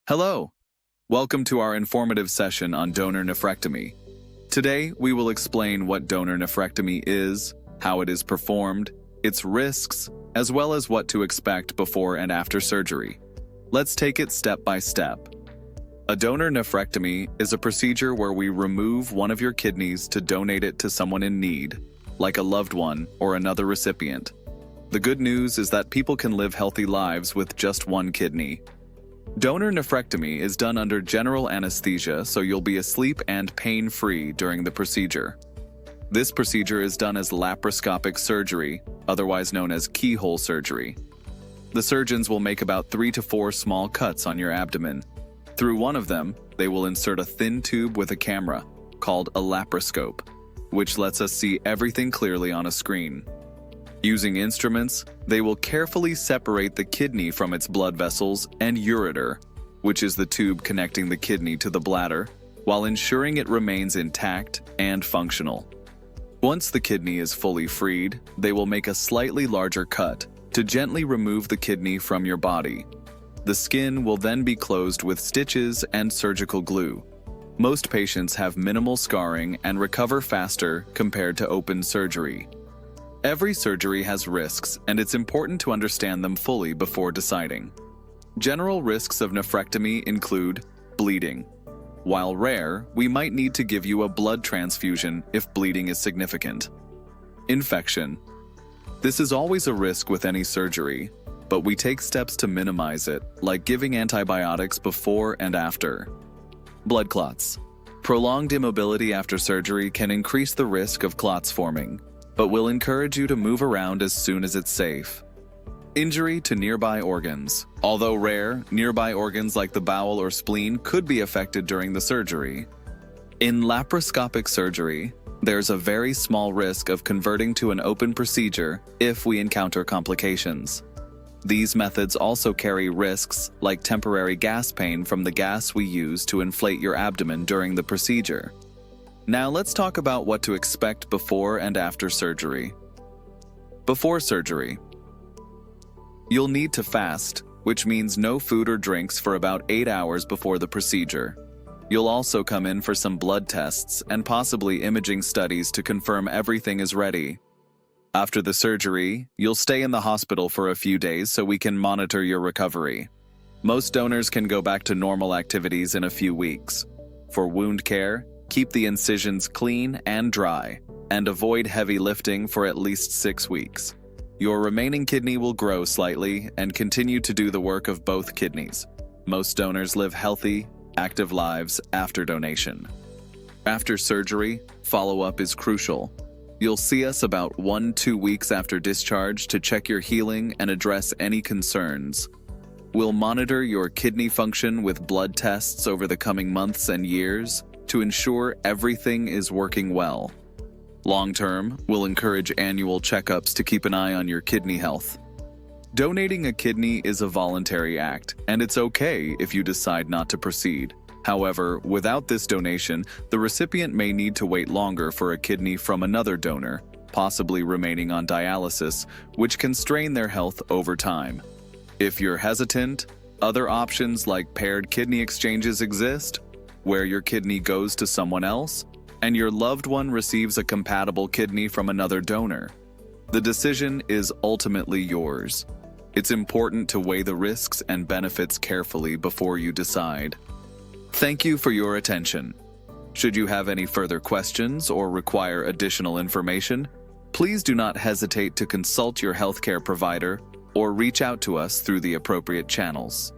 Hello! Welcome to our informative session on donor nephrectomy. Today, we will explain what donor nephrectomy is, how it is performed, its risks, as well as what to expect before and after surgery. Let's take it step by step. A donor nephrectomy is a procedure where we remove one of your kidneys to donate it to someone in need, like a loved one or another recipient. The good news is that people can live healthy lives with just one kidney. Donor nephrectomy is done under general anesthesia, so you'll be asleep and pain-free during the procedure. This procedure is done as laparoscopic surgery, otherwise known as keyhole surgery. The surgeons will make about 3 to 4 small cuts on your abdomen. Through one of them, they will insert a thin tube with a camera, called a laparoscope, which lets us see everything clearly on a screen. Using instruments, they will carefully separate the kidney from its blood vessels and ureter, which is the tube connecting the kidney to the bladder, while ensuring it remains intact and functional. Once the kidney is fully freed, they will make a slightly larger cut to gently remove the kidney from your body. The skin will then be closed with stitches and surgical glue. Most patients have minimal scarring and recover faster compared to open surgery. Every surgery has risks, and it's important to understand them fully before deciding. General risks of nephrectomy include bleeding. While rare, we might need to give you a blood transfusion if bleeding is significant. Infection. This is always a risk with any surgery, but we take steps to minimize it, like giving antibiotics before and after. Blood clots. Prolonged immobility after surgery can increase the risk of clots forming, but we'll encourage you to move around as soon as it's safe. Injury to nearby organs. Although rare, nearby organs like the bowel or spleen could be affected during the surgery. In laparoscopic surgery, there's a very small risk of converting to an open procedure if we encounter complications. These methods also carry risks like temporary gas pain from the gas we use to inflate your abdomen during the procedure. Now let's talk about what to expect before and after surgery. Before surgery, you'll need to fast, which means no food or drinks for about 8 hours before the procedure. You'll also come in for some blood tests and possibly imaging studies to confirm everything is ready. After the surgery, you'll stay in the hospital for a few days so we can monitor your recovery. Most donors can go back to normal activities in a few weeks. For wound care, keep the incisions clean and dry, and avoid heavy lifting for at least 6 weeks. Your remaining kidney will grow slightly and continue to do the work of both kidneys. Most donors live healthy, active lives after donation. After surgery, follow-up is crucial. You'll see us about 1-2 weeks after discharge to check your healing and address any concerns. We'll monitor your kidney function with blood tests over the coming months and years to ensure everything is working well. Long-term, we'll encourage annual checkups to keep an eye on your kidney health. Donating a kidney is a voluntary act, and it's okay if you decide not to proceed. However, without this donation, the recipient may need to wait longer for a kidney from another donor, possibly remaining on dialysis, which can strain their health over time. If you're hesitant, other options like paired kidney exchanges exist, where your kidney goes to someone else, and your loved one receives a compatible kidney from another donor. The decision is ultimately yours. It's important to weigh the risks and benefits carefully before you decide. Thank you for your attention. Should you have any further questions or require additional information, please do not hesitate to consult your healthcare provider or reach out to us through the appropriate channels.